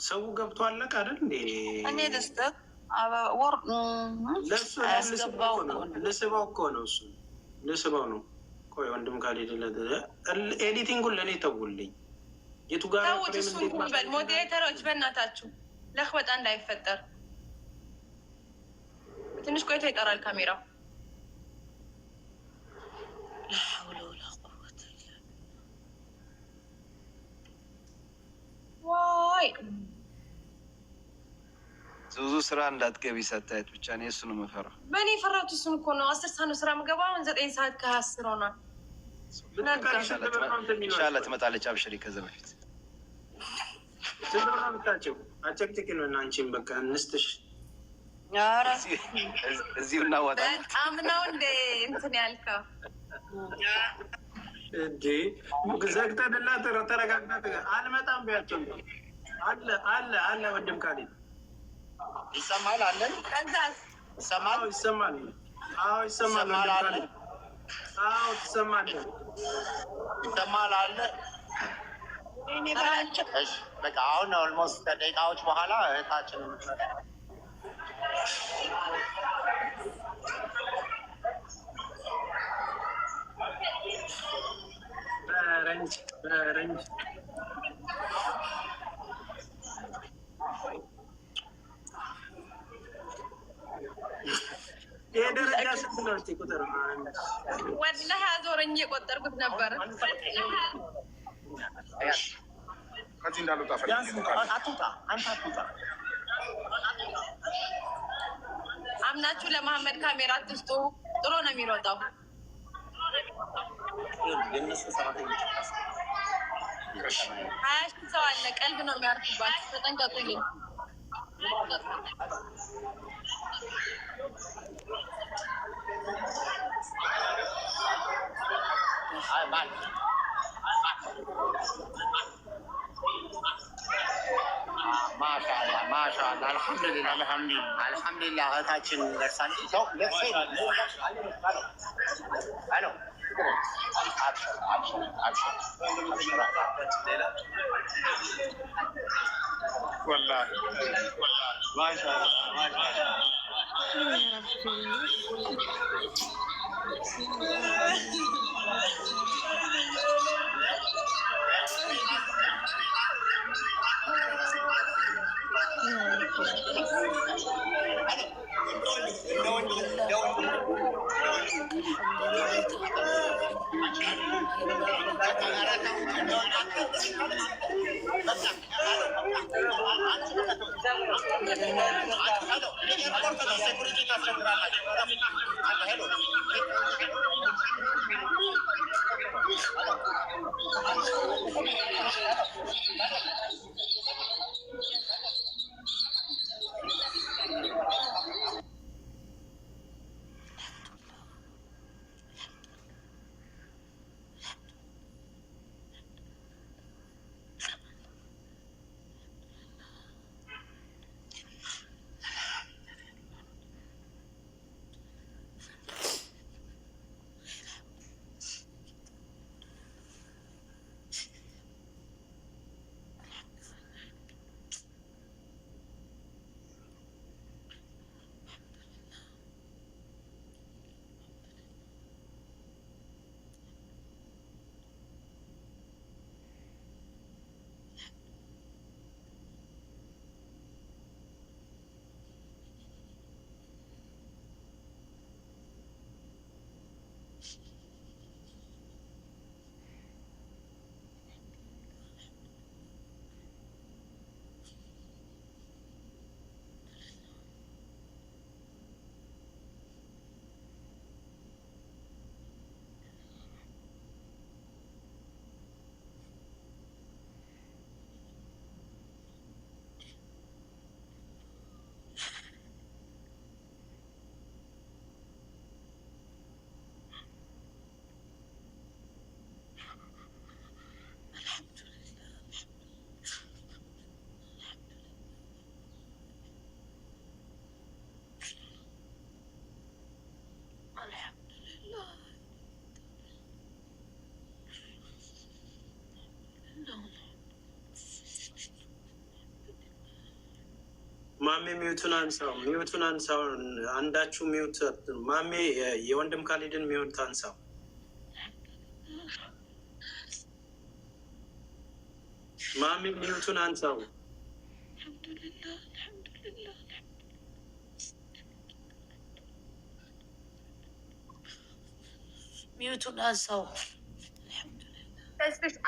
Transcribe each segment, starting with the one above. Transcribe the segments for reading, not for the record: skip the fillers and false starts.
ሰው ገብቶ አለቀ አይደል እንዴ? እኔ ልስጥህ ወር ለሱ ልስባው እኮ ነው እሱ ልስባው ነው። ቆይ ወንድም ካልሄድለት ኤዲቲንጉን ለእኔ ተውልኝ። የቱ ጋር ተውት። እሱን ጉልበል ሞዴሬተሮች በእናታችሁ ለክበጣ እንዳይፈጠር ትንሽ ቆይቶ ይጠራል ካሜራው። ዋይ ብዙ ስራ እንዳትገቢ ሰታየት ብቻ ነው እሱ ነው የምፈራው። በእኔ ፈራሁት እሱን እኮ ነው። 10 ሰዓት ነው ስራ የምገባው። አሁን 9 ሰዓት ከ10 ሆኗል። ኢንሻላህ ትመጣለች። አብሽሪ። ከዛ በፊት ስለሆነ ምታቸው አጨቅጭቅ ነው እና አንቺን በቃ እንስትሽ እዚሁ እናወጣለን። በጣም ነው እንደ እንትን ያልከው እንዴ ዘግተንና ተረጋግተን አልመጣም ቢያቸው አለ አለ አለ ወንድም ካለ ይሰማል አለን። ከዛስ ይሰማል ይሰማል። አዎ ይሰማል። አዎ ይሰማል። ይሰማል አለ። እኔ ባንቺ እሺ በቃ አሁን ኦልሞስት ከደቂቃዎች በኋላ እህታችን በረንጅ የደረጃ ስንት ነው? እስኪ ቁጥር ወላሂ አዞረኝ እየቆጠርኩት ነበር። ከዚህ እንዳልወጣ አትውጣ፣ አንተ አትውጣ። አምናችሁ ለመሐመድ ካሜራ አትስጡ። ጥሩ ነው የሚሮጠው። ሀያ ሺህ ሰው አለ። ቀልብ ነው የሚያርፉባችሁ። ተጠንቀቁልኝ። ማሻአላህ ማሻአላህ። አልሐምዱሊላህ እህታችን ደርሳለች። ሄሎ ወላሂ ማሻአላህ ማሻአላህ ማሜ ሚዩቱን አንሳው። አንዳችሁ ሚዩት ማሜ የወንድም ካሊድን ሚዩት አንሳው። ማሜ ሚዩቱን አንሳው። ሚዩቱን አንሳው።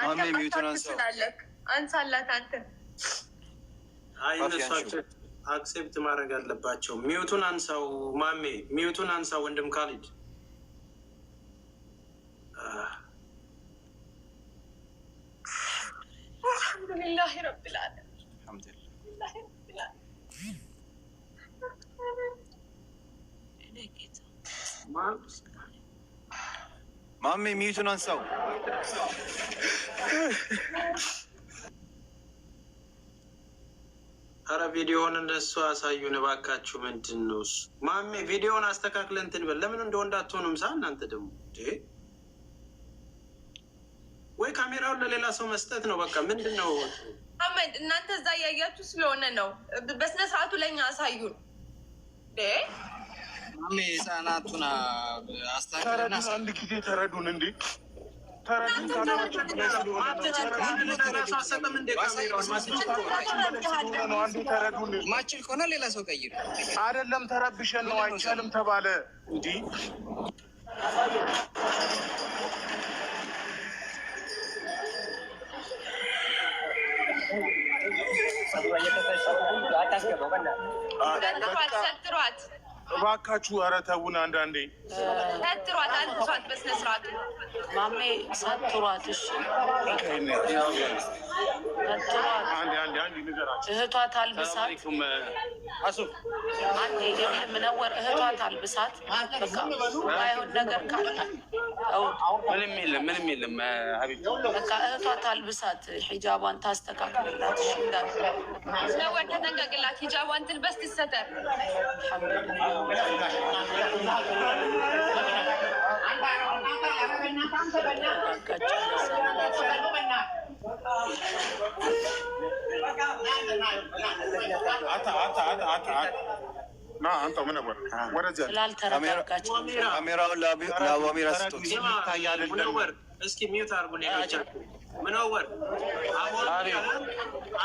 ማሜ ሚዩቱን አንሳው። አንሳላት አንተ። አይ እነሱ አክሴፕት ማድረግ አለባቸው። ሚዩቱን አንሳው ማሜ ሚዩቱን አንሳው። ወንድም ካሊድ አልሐምዱሊላህ ረቢል ዓለሚን። ማሜ ሚዩቱን አንሳው። አረ ቪዲዮውን እንደሱ አሳዩን እባካችሁ። ምንድን ነው እሱ? ማሜ ቪዲዮውን አስተካክለን እንትን በል። ለምን እንደወንድ አትሆኑም? እናንተ ደግሞ ወይ ካሜራውን ለሌላ ሰው መስጠት ነው። በቃ ምንድን ነው አመድ? እናንተ እዛ እያያችሁ ስለሆነ ነው። በስነ ስርዓቱ ለኛ አሳዩን። ማሜ ህጻናቱን አስተካክለና አንድ ጊዜ ተረዱን እንዴ! ማችል ከሆነ ሌላ ሰው ቀይር። አይደለም ተረብሸን ነው አይቻልም ተባለ እንዲህ ሰትሯት እባካችሁ። ኧረ ተውን። አንዳንዴ ሰትሯት፣ አልብሷት በስነ ስርዓቱ። ማሜ ሰትሯት። እሺ እህቷ ታልብሳት። ምነወር እህቷ ታልብሳት። በቃ አይሆን ነገር ካለ ምንም የለም በቃ እህቷ ታልብሳት። ሒጃቧን ታስተካክልላት። እሺ ምነወር ተጠንቀቅላት። ሂጃቧን ትልበስ፣ ትሰተር። ስላልተረጋጋች ካሜራውን ለአቧሚራ ስጡት። እስኪ ሚዩት አርጉ። ሌሎቻችሁ ምንወር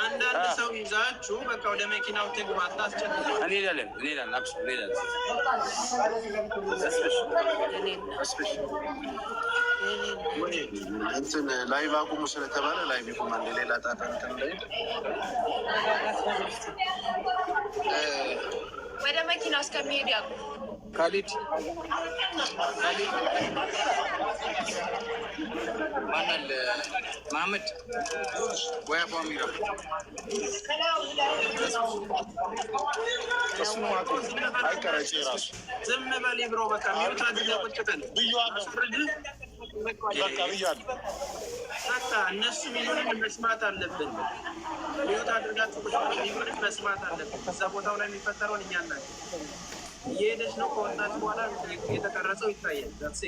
አንዳንድ ሰው ይዛችሁ በቃ ወደ መኪናው ትግባ። አታስጨንቁ። እንሄዳለን። እንትን ላይቭ አቁሙ ስለተባለ ላይቭ ይቁማል። ሌላ ጣጣ እንትን ላይ ወደ መኪና እስከሚሄድ ያቁ። ካሊድ ማናል መሀመድ ወይ አቧሚራ አይቀረጭ ራሱ ዝም በል ብሮ። በቃ ሚዩት አድርገህ ቁጭ በል ብያለሁ። በቃ እነሱ ሚሉንን መስማት አለብን። ሚዩት አድርጋችሁ ቁጭ በል። ሚሉንን መስማት አለብን። እዛ ቦታው ላይ የሚፈጠረውን እኛ እናውቅ። እየሄደች ነው። ከወጣች በኋላ የተቀረጸው ይታያል። ዛሴ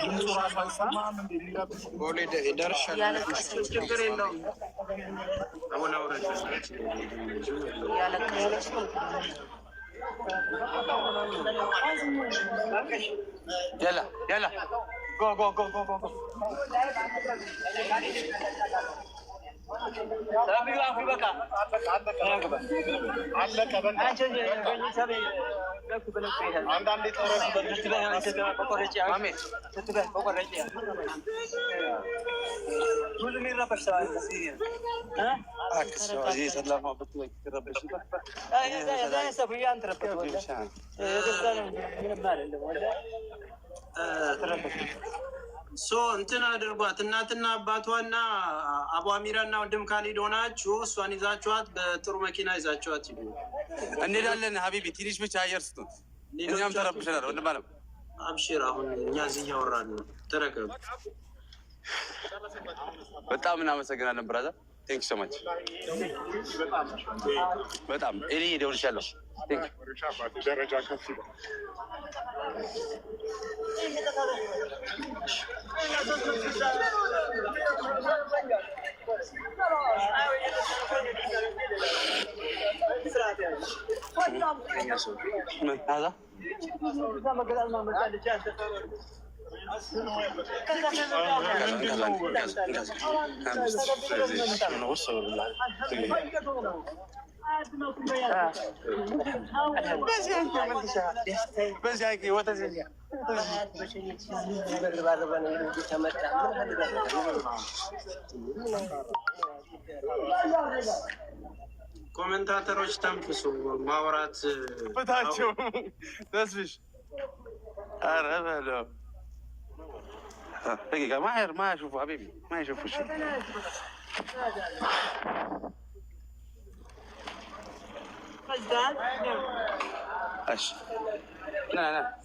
ድምፁ ራሱ አይሰማም። ችግር የለውም። አሁን አውረድ ያለቀሰች ያላ ጎ እንትን አድርጓት። እናትና አባቷና አቧሚራና ወንድም ካሊድ ሆናችሁ እሷን ይዛችኋት በጥሩ መኪና ይዛችኋት ይሉ እንሄዳለን። ሀቢቢ ትንሽ ብቻ አየር ስጡን። እኛም ተረብሸናል። ወንድም አለም አብሽር። አሁን እኛ እዚህ እያወራን ነው። ተረከቡ። በጣም እናመሰግናለን ብራዘር። ቴንክ ሶ ማች። በጣም እኔ ደውልሻለሁ። ደረጃ ከፍ ሰው ኮሜንታተሮች ተንፍሱ ማውራት በታቸው ተስፍሽ ኧረ በለው ደቂቃ ما يشوفوا حبيبي ما يشوفوا شيء ايش لا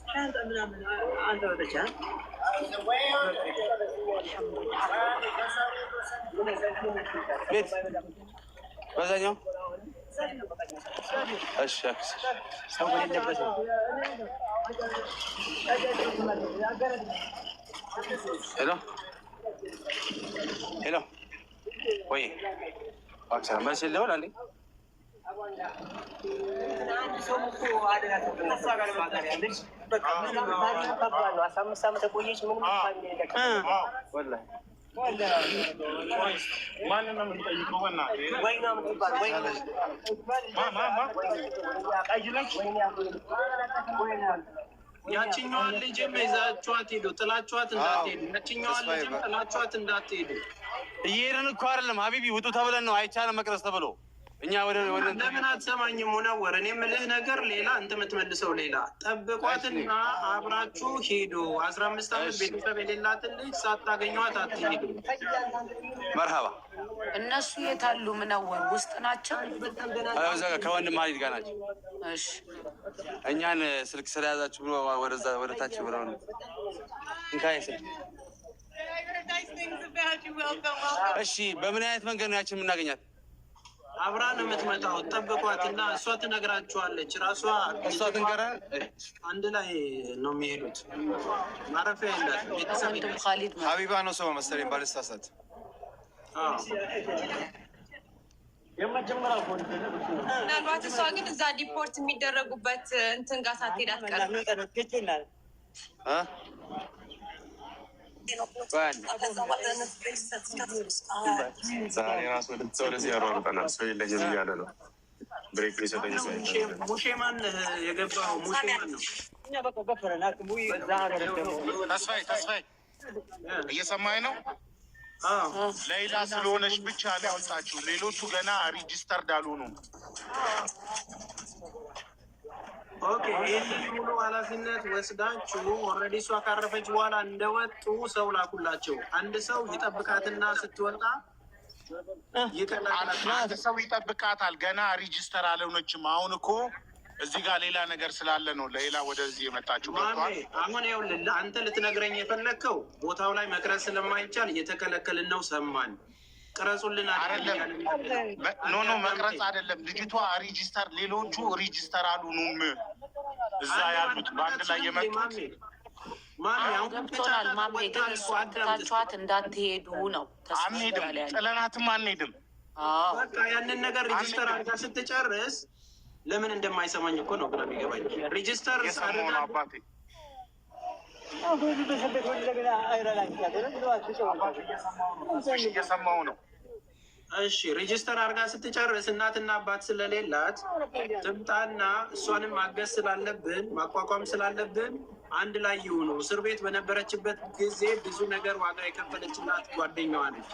بيت بزنيو ايش اكس هلو هلو وي اكثر ما شيء ولا لي ያቺኛዋን ልጅም ይዛችኋት ሄዱ፣ ጥላችኋት እንዳትሄዱ። ያቺኛዋን ልጅም ጥላችኋት እንዳትሄዱ። እየሄድን እኮ አይደለም ሀቢቢ፣ ውጡ ተብለን ነው። አይቻልም መቅረስ ተብሎ እኛ ወደ ለምን አትሰማኝም? ሙነወር እኔ የምልህ ነገር ሌላ፣ አንተ የምትመልሰው ሌላ። ጠብቋትና አብራችሁ ሂዱ። 15 ዓመት ቤተሰብ የሌላትን ልጅ ሳታገኟት አትሄዱ። መርሀባ። እነሱ የታሉ? ሙነወር ውስጥ ናቸው። እዛ ከወንድም ሀሊድ ጋር ናቸው። እሺ እኛን ስልክ ስለያዛችሁ ብሎ ወደዛ ወደታች ብለው ነው እንካይ ስልክ። እሺ በምን አይነት መንገድ ነው ያችን የምናገኛት? አብራ ነው የምትመጣው። ጠብቋትና እሷ ትነግራችኋለች። ራሷ እሷ ትንገራ። አንድ ላይ ነው የሚሄዱት። ማረፊያ የላት ቤተሰብ። ኻሊድ ሀቢባ ነው ሰው መሰለኝ ባልሳሳት። ምናልባት እሷ ግን እዛ ዲፖርት የሚደረጉበት እንትን ጋር ሳትሄድ አትቀርም። ዛሬ ራሱ ወደዚህ ያሯሩጠናል። ሰው የለኝም እያለ ነው። ብሬክ ሊሰጠኝ ሙሼ ማን የገባው? ሙሼ ማን ነው? ተስፋዬ እየሰማኝ ነው? ሌላ ስለሆነች ብቻ ሊያወጣችሁ፣ ሌሎቹ ገና ሪጂስተርድ አልሆኑም። ኦኬ፣ ይህንን ሙሉ ኃላፊነት ወስዳችሁ ኦልሬዲ እሷ ካረፈች በኋላ እንደወጡ ሰው ላኩላቸው። አንድ ሰው ይጠብቃትና ስትወጣ አንድ ሰው ይጠብቃታል። ገና ሪጂስተር አልሆነችም። አሁን እኮ እዚህ ጋር ሌላ ነገር ስላለ ነው ሌላ ወደዚህ የመጣችሁ። አሁን ይኸውልህ አንተ ልትነግረኝ የፈለግከው ቦታው ላይ መቅረጽ ስለማይቻል እየተከለከልን ነው። ሰማን። ቅረጹልን አይደለም። ኖ መቅረጽ አይደለም። ልጅቷ ሪጂስተር፣ ሌሎቹ ሪጂስተር አልሆኑም። እዛ ያሉት በአንድ ላይ የመጡት ገብቶናል። ማሜ ግን እሷን ትታችኋት እንዳትሄዱ ነው። አንሄድም፣ ጥለናትም አንሄድም። በቃ ያንን ነገር ሪጂስተር አድርጋ ስትጨርስ ለምን እንደማይሰማኝ እኮ ነው ግራ የሚገባኝ። ሪጂስተር የሰማሁ ነው አባቴ። እየሰማሁ ነው። እሺ ሬጂስተር አድርጋ ስትጨርስ እናትና አባት ስለሌላት ትምጣና እሷንም ማገዝ ስላለብን ማቋቋም ስላለብን አንድ ላይ ይሁኑ። እስር ቤት በነበረችበት ጊዜ ብዙ ነገር ዋጋ የከፈለችላት ጓደኛዋ ነች።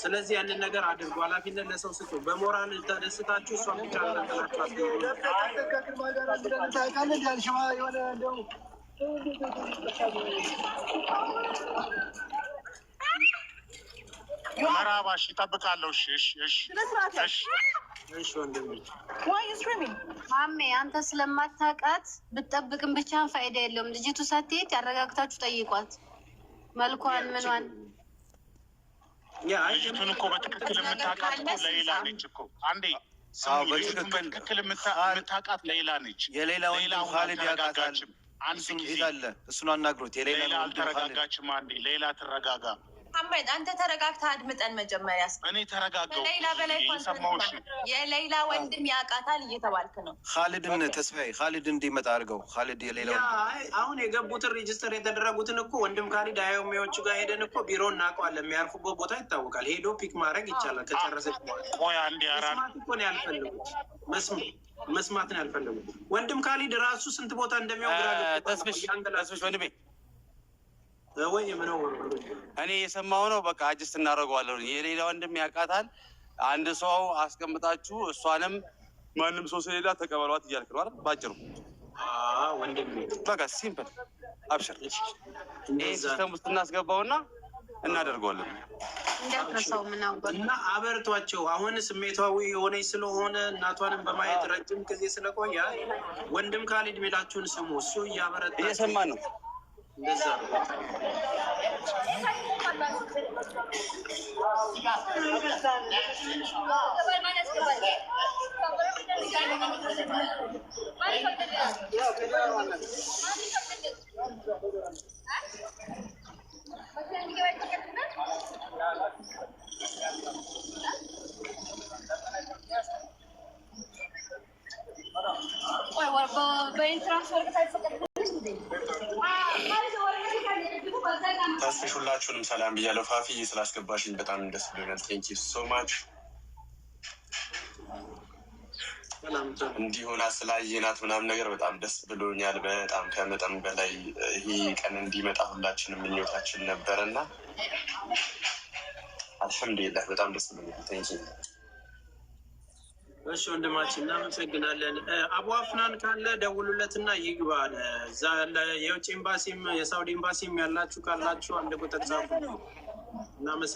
ስለዚህ ያንን ነገር አድርጎ ኃላፊነት ለሰው ስጡ። በሞራል ተደስታችሁ እሷን ብቻ ተከላችሁ አስገቡ። መራባሽ ይጠብቃለሁ። እሺ ወንድሜ ማሜ አንተ ስለማታውቃት ብትጠብቅም ብቻህን ፋይዳ የለውም። ልጅቱ ሳትሄድ ያረጋግታችሁ ጠይቋት መልኳን ምኗን። ልጅቱን እኮ በትክክል የምታውቃት እኮ ሌላ ነች እኮ። አንዴ ልጅቱን በትክክል የምታውቃት ሌላ ነች። የሌላ ወንድም ኻሊድ ያውቃታል። አንድ ጊዜ አለ እሱን አናግሮት። ሌላ አልተረጋጋችም። አንዴ ሌላ ትረጋጋ። አመድ አንተ ተረጋግተህ አድምጠን መጀመሪያ። እኔ ተረጋጋሁ። ሌላ በላይ የሌላ ወንድም ያውቃታል እየተባልክ ነው። ካሊድን ተስፋዬ ካሊድ እንዲመጣ አድርገው። ካሊድ የሌላው አሁን የገቡትን ሬጅስተር የተደረጉትን እኮ ወንድም ካሊድ አዮሚዎቹ ጋር ሄደን እኮ ቢሮ እናውቀዋለን። የሚያርፉበት ቦታ ይታወቃል። ሄዶ ፒክ ማድረግ ይቻላል። ከጨረሰች ቆይ አንዴ መስማት እኮ ነው ያልፈለጉት። መስማት ነው ያልፈለጉት። ወንድም ካሊድ ራሱ ስንት ቦታ እንደሚሆን ግራ ተስፍሽ ወንድሜ ወይ ምነው እኔ የሰማሁ ነው። በቃ አጅስት እናደርገዋለን። የሌላ ወንድም ያውቃታል። አንድ ሰው አስቀምጣችሁ እሷንም ማንም ሰው ስለሌላ ተቀበሏት እያልክ ነው አይደል? ባጭሩ ወንድም በቃ ሲምፕል አብሽር። ይሄ ሲስተም ውስጥ እናስገባውና እናደርገዋለን። እንዳትረሳው ምናምን እና አበርቷቸው። አሁን ስሜታዊ የሆነች ስለሆነ እናቷንም በማየት ረጅም ጊዜ ስለቆየ ወንድም ካሊድ ሚላችሁን ስሙ። እሱ እያበረታ እየሰማን ነው። እንደዛ ተስፍሽ ሁላችሁንም ሰላም ብያለሁ። ፋፊ ስላስገባሽኝ በጣም ደስ ብሎኛል። ቴንክ ዩ ሶ ማች። እንዲሆን ስላየናት ምናምን ነገር በጣም ደስ ብሎኛል። በጣም ከመጠን በላይ ይሄ ቀን እንዲመጣ ሁላችንም ምኞታችን ነበረ እና አልሐምዱሊላህ በጣም ደስ ብሎኛል። ቴንክ ዩ። እሺ ወንድማችን እናመሰግናለን። አቡ አፍናን ካለ ደውሉለትና ይግባ። እዛ የውጭ ኤምባሲም የሳውዲ ኤምባሲም ያላችሁ ካላችሁ አንድ ቁጥር ጻፉ።